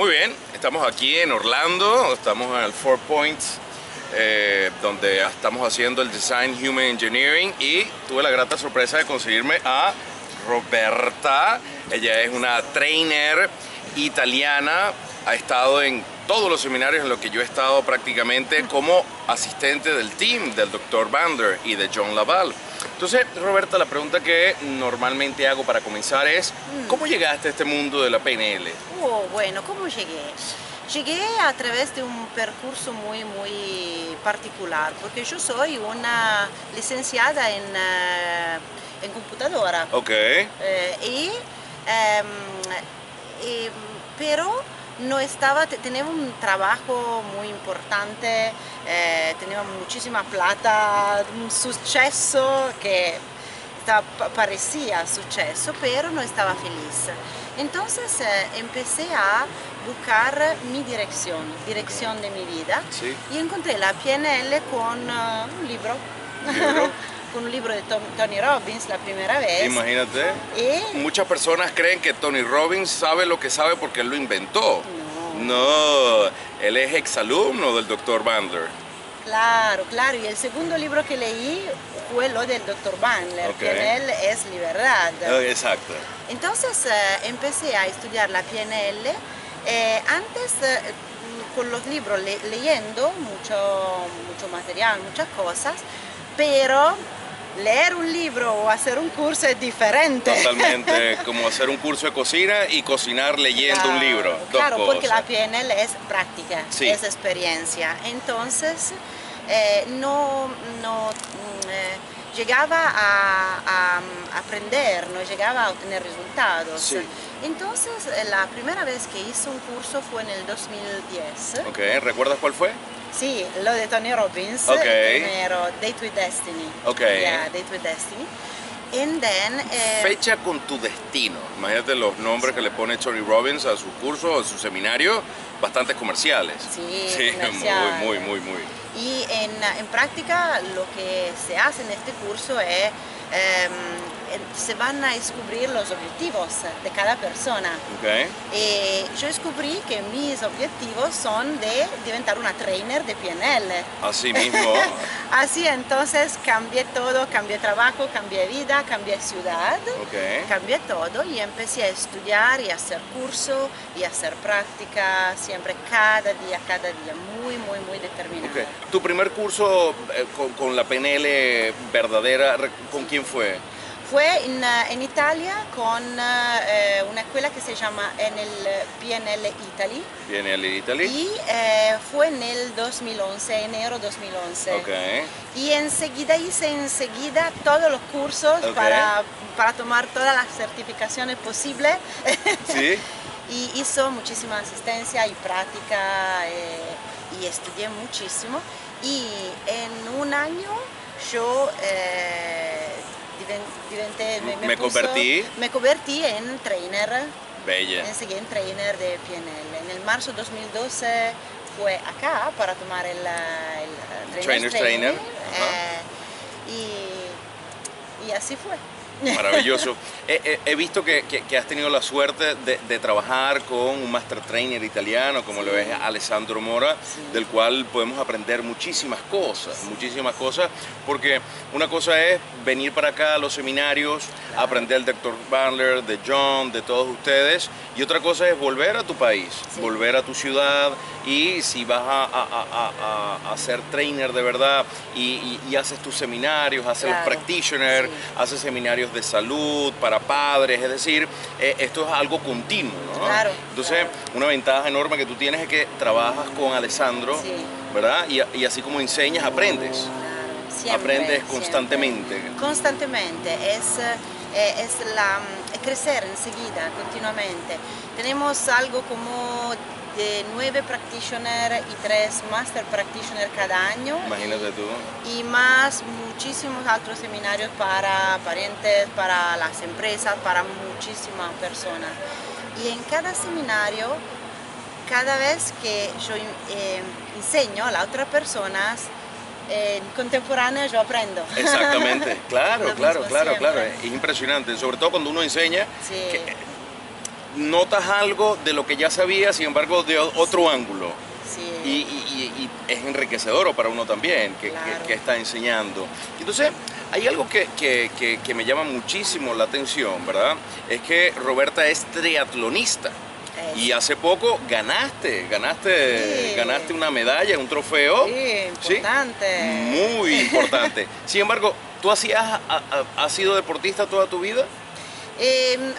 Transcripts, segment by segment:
Muy bien, estamos aquí en Orlando, estamos en el Four Points, donde estamos haciendo el Design Human Engineering y tuve la grata sorpresa de conseguirme a Roberta. Ella es una trainer italiana, ha estado en todos los seminarios en los que yo he estado prácticamente como asistente del team del Dr. Bandler y de John Laval. Entonces, Roberta, la pregunta que normalmente hago para comenzar es ¿cómo llegaste a este mundo de la PNL? Bueno, ¿cómo llegué? Llegué a través de un percurso muy particular, porque yo soy una licenciada en computadora. Ok. Pero no estaba, tenía un trabajo muy importante, tenía muchísima plata, un suceso que parecía suceso, pero no estaba feliz. Entonces empecé a buscar mi dirección de mi vida, Sí. y encontré la PNL con un libro. Con un libro de Tony Robbins la primera vez. Imagínate. Muchas personas creen que Tony Robbins sabe lo que sabe porque él lo inventó. No, él es exalumno del Dr. Bandler. Claro, y el segundo libro que leí fue lo del Dr. Bandler, Okay. PNL es libertad. Exacto. Entonces empecé a estudiar la PNL, antes con los libros leyendo mucho material, muchas cosas, pero leer un libro o hacer un curso es diferente. Totalmente, como hacer un curso de cocina y cocinar leyendo un libro. Claro, Dos porque cosas. la PNL es práctica, Sí. es experiencia. Entonces, no llegaba a aprender, no llegaba a obtener resultados. Sí. Entonces, la primera vez que hice un curso fue en el 2010. Ok, ¿recuerdas cuál fue? Sí, lo de Tony Robbins, Ok. el primero, Date with Destiny. Ok. Yeah, Date with Destiny. And then, Fecha con tu destino. Imagínate los nombres que le pone Tony Robbins a sus cursos, a sus seminarios, bastante comerciales. Sí, comercial. Muy. Y en práctica lo que se hace en este curso es, se van a descubrir los objetivos de cada persona. Okay. Y yo descubrí que mis objetivos son de diventar una trainer de PNL. Así mismo. Así entonces cambié todo, cambié trabajo, cambié vida, cambié ciudad, Okay. cambié todo y empecé a estudiar y a hacer curso y a hacer práctica, siempre cada día, muy determinado. Okay. Tu primer curso con la PNL verdadera, ¿con quién fue? Fue en Italia con una escuela que se llama PNL Italy. PNL Italy. Y fue en el 2011, enero 2011. Okay. Y hice todos los cursos Okay. para tomar todas las certificaciones posibles. Sí. Y hizo muchísima asistencia y práctica y estudié muchísimo. Y en un año yo me convertí en trainer. Bella. Enseguida en trainer de PNL. En el marzo 2012 fue acá para tomar el Trainer's Trainer. Y así fue. Maravilloso. He visto que has tenido la suerte de trabajar con un master trainer italiano como lo es Alessandro Mora, del cual podemos aprender muchísimas cosas, porque una cosa es venir para acá a los seminarios, aprender del Dr. Bandler, de John, de todos ustedes, y otra cosa es volver a tu país, volver a tu ciudad, y si vas a ser trainer de verdad y haces tus seminarios, haces los practitioners, haces seminarios de salud para padres, es decir, esto es algo continuo, ¿no? Claro. Entonces, una ventaja enorme que tú tienes es que trabajas con Alessandro, ¿verdad? Y así como enseñas, aprendes. Aprendes constantemente. Constantemente, es crecer enseguida, continuamente. Tenemos algo como de 9 practitioners y 3 master practitioners cada año. Imagínate tú. Y más muchísimos otros seminarios para parientes, para las empresas, para muchísimas personas. Y en cada seminario, cada vez que yo enseño a las otras personas, contemporánea yo aprendo. Exactamente, claro. Siempre. Es impresionante, sobre todo cuando uno enseña. Sí. notas algo de lo que ya sabías, sin embargo, de otro ángulo. Sí. Y es enriquecedor para uno también, Claro. que está enseñando. Entonces, hay algo que me llama muchísimo la atención, ¿verdad? Es que Roberta es triatlonista. Y hace poco ganaste Sí. una medalla, un trofeo. Sí, importante. Muy importante. Sin embargo, ¿tú has sido deportista toda tu vida?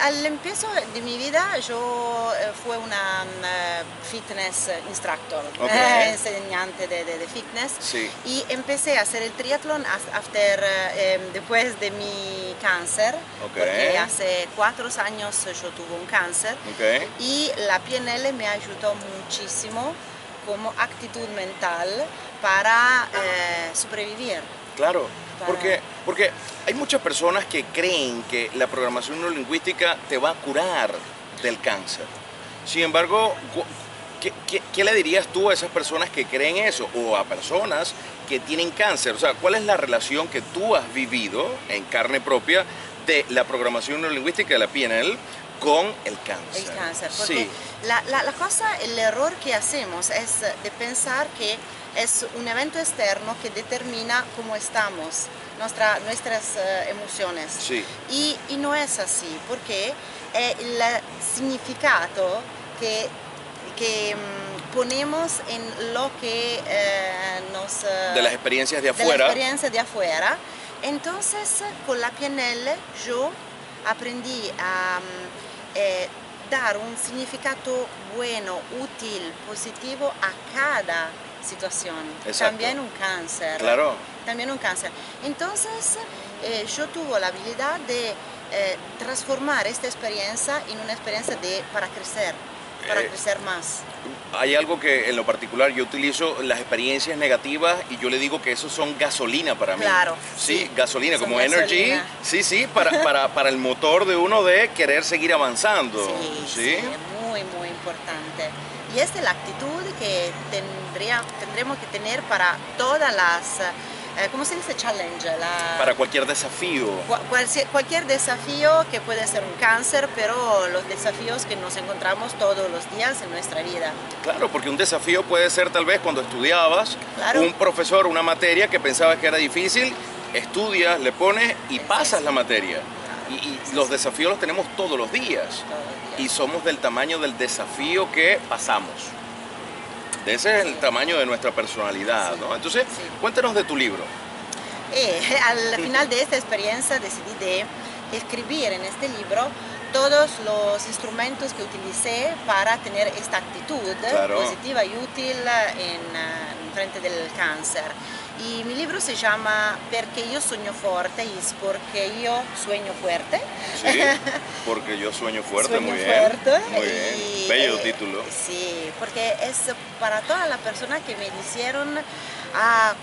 Al empiezo de mi vida yo fui una fitness instructor, Ok. enseñante de fitness, Sí. y empecé a hacer el triatlón después de mi cáncer, Ok. porque hace 4 años yo tuve un cáncer Ok. y la PNL me ayudó muchísimo como actitud mental para sobrevivir. Claro, Para- porque hay muchas personas que creen que la programación neurolingüística te va a curar del cáncer. Sin embargo, ¿qué le dirías tú a esas personas que creen eso? O a personas que tienen cáncer. O sea, ¿cuál es la relación que tú has vivido en carne propia de la programación neurolingüística de la PNL con el cáncer? El cáncer, porque Sí, la cosa, el error que hacemos es de pensar que es un evento externo que determina cómo estamos, nuestras emociones. sí, Y no es así, porque el significado que ponemos en lo que nos... de las experiencias de de la afuera. experiencia de afuera. Entonces, con la PNL yo aprendí a dar un significado bueno, útil, positivo a cada situación. Exacto. También un cáncer. Claro. También un cáncer. Entonces, yo tuve la habilidad de transformar esta experiencia en una experiencia para crecer más. Hay algo que en lo particular yo utilizo las experiencias negativas y yo le digo que eso son gasolina para mí. Claro, Sí, sí, gasolina, son como gasolina. energy. Sí, sí, para el motor de uno de querer seguir avanzando. Sí, muy, muy importante. Y esta es la actitud que tendremos que tener para todas las, ¿cómo se dice? Challenge. Para cualquier desafío. Cualquier desafío que puede ser un cáncer, pero los desafíos que nos encontramos todos los días en nuestra vida. Claro, porque un desafío puede ser tal vez cuando estudiabas, Claro. un profesor, una materia que pensabas que era difícil, estudias, le pones y pasas la materia. Y los desafíos los tenemos todos los días. Y somos del tamaño del desafío que pasamos. Ese es el tamaño de nuestra personalidad, ¿no? Entonces, Sí. cuéntanos de tu libro. Al final de esta experiencia decidí de escribir en este libro todos los instrumentos que utilicé para tener esta actitud Claro. positiva y útil en frente del cáncer. Y mi libro se llama Perché io sogno forte, y es porque yo sueño fuerte. Sí, porque yo sueño fuerte, Sueño muy bien. fuerte. Muy bien, Y, bello título. Sí, porque es para todas las personas que me dijeron,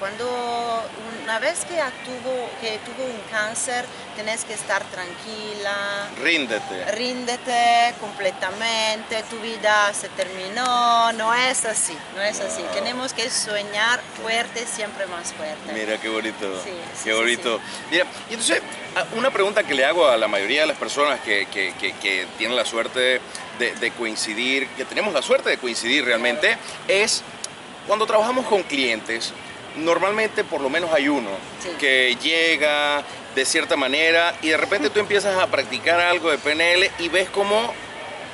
cuando una vez que tuvo un cáncer, tenés que estar tranquila. Ríndete completamente, tu vida se terminó. No es así, no es así. Wow. Tenemos que soñar fuerte, siempre más fuerte. Mira, qué bonito. Sí, sí, qué sí, bonito. sí. Mira, y entonces, una pregunta que le hago a la mayoría de las personas que tienen la suerte de coincidir, que tenemos la suerte de coincidir realmente, es cuando trabajamos con clientes, normalmente por lo menos hay uno Sí. que llega de cierta manera y de repente tú empiezas a practicar algo de PNL y ves cómo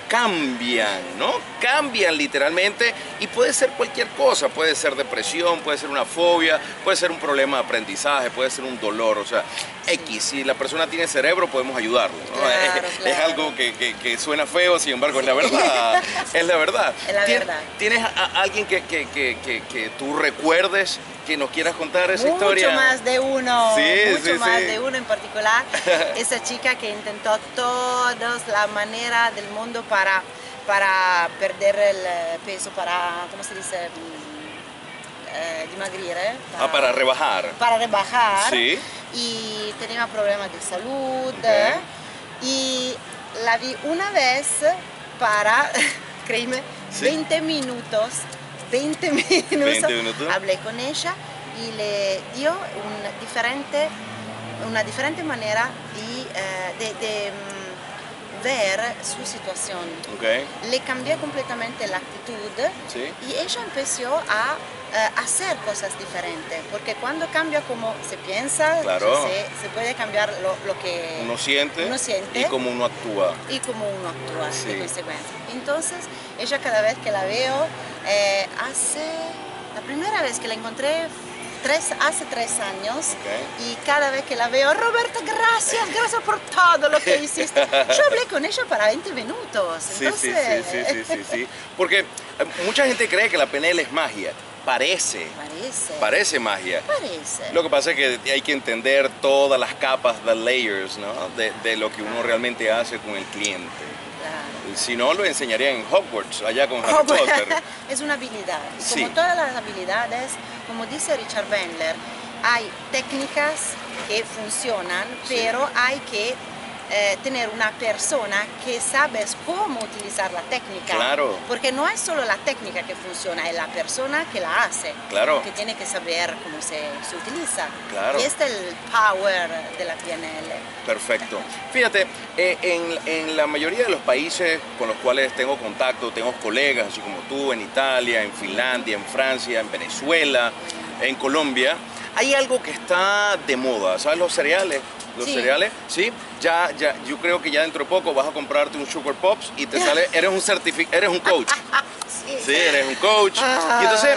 cambian, ¿no? Cambian literalmente y puede ser cualquier cosa, puede ser depresión, puede ser una fobia, puede ser un problema de aprendizaje, puede ser un dolor, o sea, X, si la persona tiene cerebro podemos ayudarlo, ¿no? Claro, Es claro. algo que suena feo, sin embargo es la verdad, es la verdad. Es la verdad. ¿Tienes a alguien que tú recuerdes que nos quieras contar esa Mucho historia? más de uno, Sí, mucho sí, más sí. de uno en particular. Esa chica que intentó todas las maneras del mundo para perder el peso, ¿cómo se dice? Dimagrire. Para rebajar. Para rebajar. Sí. Y tenía problemas de salud. Ok. Y la vi una vez para, créeme, Sí. 20 minutos. 20 minutos. 20 minutos. Hablé con ella y le dio una diferente manera de ver su situación. Okay. Le cambié completamente la actitud Sí. y ella empezó a hacer cosas diferentes, porque cuando cambia como se piensa, Claro. se puede cambiar lo que Uno siente, y cómo uno actúa. y cómo uno actúa Sí. de consecuencia. Entonces, ella cada vez que la veo, la primera vez que la encontré hace 3 años, Okay. y cada vez que la veo, Roberta, gracias por todo lo que hiciste. Yo hablé con ella para 20 minutos. Sí, Entonces, sí. Porque mucha gente cree que la PNL es magia. Parece magia. Parece. Lo que pasa es que hay que entender todas las capas, the layers, ¿no? de lo que uno realmente hace con el cliente. Claro. Si no, lo enseñarían en Hogwarts, allá con Harry Potter. Es una habilidad. Y Sí. como todas las habilidades, como dice Richard Bandler, hay técnicas que funcionan, Sí. pero hay que tener una persona que sabe cómo utilizar la técnica. Claro. Porque no es solo la técnica que funciona, es la persona que la hace. Claro. Que tiene que saber cómo se utiliza. Claro. Y este es el power de la PNL. Perfecto. Fíjate, en la mayoría de los países con los cuales tengo contacto, tengo colegas, así como tú, en Italia, en Finlandia, en Francia, en Venezuela, en Colombia, hay algo que está de moda, ¿sabes? Los cereales. Los Sí. cereales, sí, yo creo que ya dentro de poco vas a comprarte un Sugar Pops y te sale, eres un coach. Sí, eres un coach. Y entonces,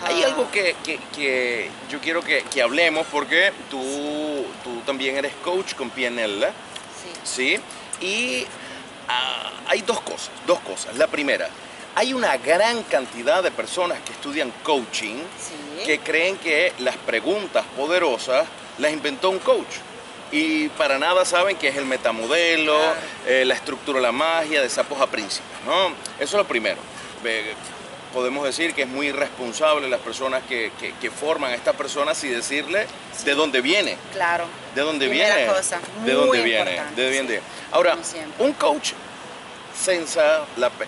hay algo que yo quiero que hablemos, porque tú también eres coach con PNL, Sí. ¿sí? Y hay dos cosas. La primera, hay una gran cantidad de personas que estudian coaching Sí. que creen que las preguntas poderosas las inventó un coach. Y para nada saben qué es el metamodelo, Claro. la estructura de la magia, de sapos a príncipes, ¿no? Eso es lo primero. Podemos decir que es muy irresponsable las personas que forman a estas personas y decirle de dónde viene. Claro. ¿De dónde Primera viene? cosa, ¿De dónde muy viene? importante, ¿De dónde sí. viene? Ahora, Como siempre. un coach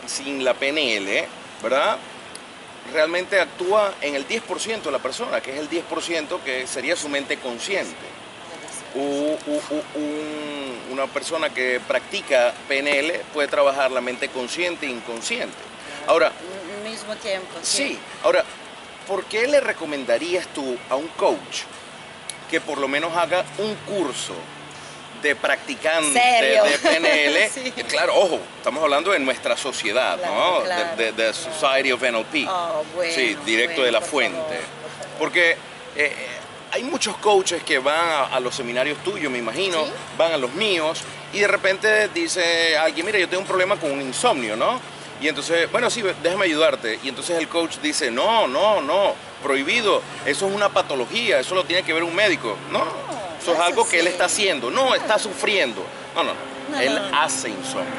sin la PNL, ¿verdad? Realmente actúa en el 10% de la persona, que es el 10% que sería su mente consciente. Una persona que practica PNL puede trabajar la mente consciente e inconsciente. Ahora, Al mismo tiempo. sí, ahora, ¿por qué le recomendarías tú a un coach que por lo menos haga un curso de practicante ¿Serio? de PNL? Sí. Claro, ojo, estamos hablando de nuestra sociedad, Claro, ¿no? claro, de Society of NLP. Oh, bueno, Sí, directo bueno, de la por fuente. favor, por favor. Porque hay muchos coaches que van a los seminarios tuyos, me imagino, ¿Sí? van a los míos, y de repente dice alguien, mira, yo tengo un problema con un insomnio, ¿no? Y entonces, bueno, sí, déjame ayudarte. Y entonces el coach dice, no, prohibido, eso es una patología, eso lo tiene que ver un médico. No, eso es no es algo que él así. está haciendo, no, está sufriendo. No, No, él no, no. hace insomnio.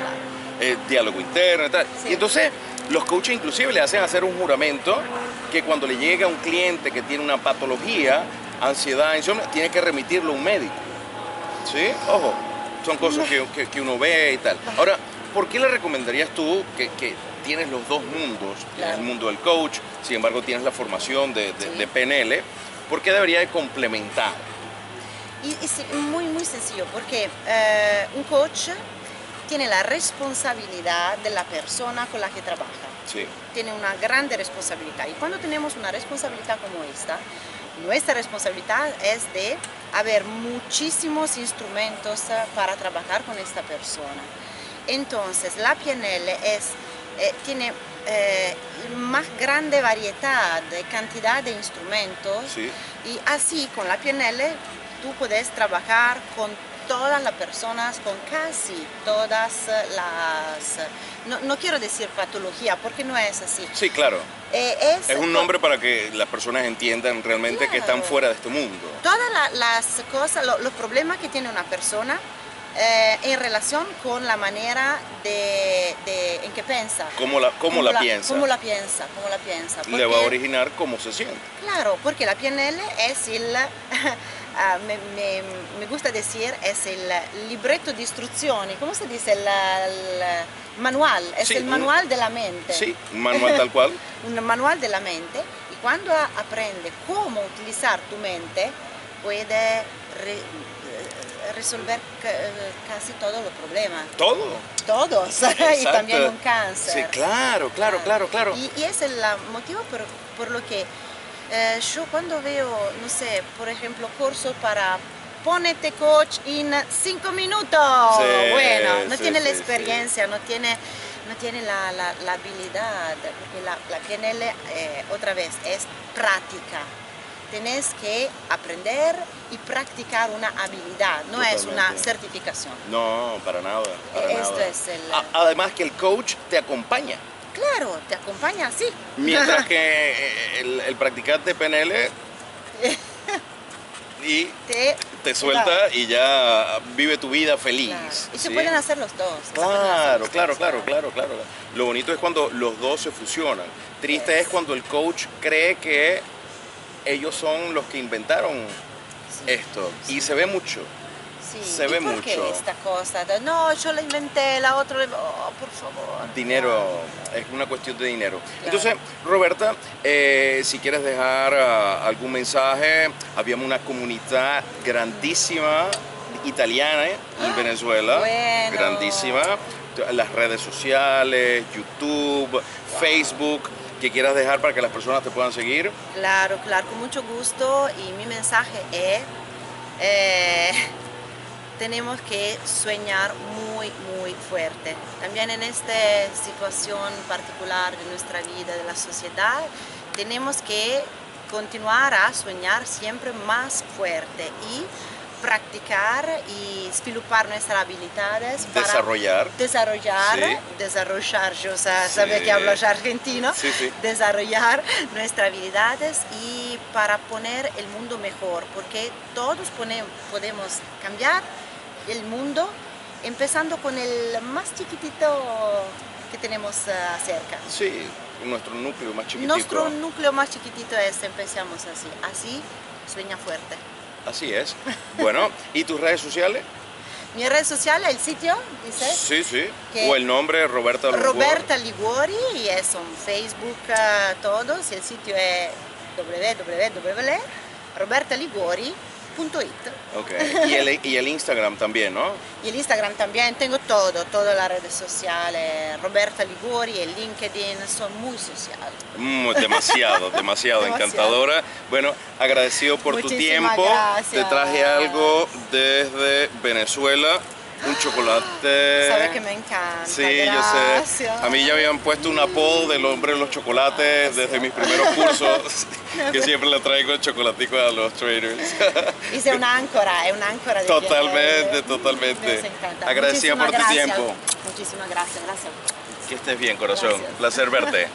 Diálogo interno y tal. Sí. Y entonces los coaches inclusive le hacen hacer un juramento que cuando le llega a un cliente que tiene una patología, ansiedad, insomnio, tiene que remitirlo a un médico. ¿Sí? Ojo, son cosas que uno ve y tal. Ahora, ¿por qué le recomendarías tú que tienes los dos mundos? Tienes Claro. el mundo del coach, sin embargo tienes la formación de PNL. ¿Por qué debería de complementar? Y sí, muy sencillo, porque un coach tiene la responsabilidad de la persona con la que trabaja. Sí, Tiene una grande responsabilidad. Y cuando tenemos una responsabilidad como esta, nuestra responsabilidad es de haber muchísimos instrumentos para trabajar con esta persona. Entonces, la PNL tiene más grande variedad, cantidad de instrumentos, sí. y así con la PNL tú puedes trabajar con todas las personas, con casi todas las... No quiero decir patología, porque no es así. Sí, claro. Es Es un nombre para que las personas entiendan realmente que están Claro. fuera de este mundo. Todas las cosas, los problemas que tiene una persona en relación con la manera en que piensa. ¿Cómo la piensa? ¿Cómo la piensa? Le va a Porque- originar cómo se siente. Claro, porque la PNL es me gusta decir, es el libretto di istruzioni, ¿cómo se dice? El manual, es Sí, el manual de la mente. Sí, un manual tal cual. Un manual de la mente, y cuando aprende cómo utilizar tu mente, puede resolver casi todos los problemas. ¿Todo? Todos, y Exacto. también un cáncer. Sí, claro. Y ese es el motivo por lo que yo cuando veo, no sé, por ejemplo, cursos para ponete coach en 5 minutos, Sí, bueno, no sí, tiene la sí, experiencia, no tiene la habilidad, porque la PNL, otra vez, es práctica. Tenés que aprender y practicar una habilidad, no es una Totalmente. certificación. No, para nada. Esto es el... Además que el coach te acompaña. Claro, te acompaña así. Mientras que el practicante PNL y te suelta y ya vive tu vida feliz. Claro. Y se ¿sí? pueden hacer los dos. Claro. Lo bonito es cuando los dos se fusionan. Triste es cuando el coach cree que ellos son los que inventaron esto. Y se ve mucho. Sí. Se ve ¿Por qué mucho. esta cosa? No, yo la inventé, la otra... Oh, por favor. Dinero, es una cuestión de dinero. Entonces, Roberta, si quieres dejar algún mensaje, habíamos una comunidad grandísima italiana en Venezuela, bueno. grandísima, las redes sociales, YouTube, Facebook, que quieras dejar para que las personas te puedan seguir. Claro, con mucho gusto, y mi mensaje es... tenemos que soñar muy fuerte. También en esta situación particular de nuestra vida, de la sociedad, tenemos que continuar a soñar siempre más fuerte y practicar y desarrollar nuestras habilidades para desarrollar, yo sabía que hablo ya argentino, desarrollar nuestras habilidades y para poner el mundo mejor, porque todos podemos cambiar el mundo, empezando con el más chiquitito que tenemos cerca. Sí, nuestro núcleo más chiquitito. Nuestro núcleo más chiquitito es, empezamos así, sueña fuerte. Así es. Bueno, ¿y tus redes sociales? Mi red social, el sitio, dice. Sí. O el nombre, Roberta Liguori. Roberta Liguori, y es en Facebook todos, y el sitio es www.robertaliguori.it. Ok, y el Instagram también, ¿no? Y el Instagram también, tengo todas las redes sociales, Roberta Liguori, el LinkedIn, son muy sociales. Demasiado encantadora. Bueno, agradecido por tu tiempo. Gracias. Te traje algo desde Venezuela. Un chocolate. Sabes que me encanta. Sí, gracias. yo sé. A mí ya me habían puesto un apodo del hombre de los chocolates desde mis primeros cursos, que siempre le traigo el chocolatico a los traders. Hice una áncora, es una áncora de Totalmente. Nos encanta. Agradecida por tu tiempo. Muchísimas gracias. Que estés bien, corazón. Gracias. Placer verte.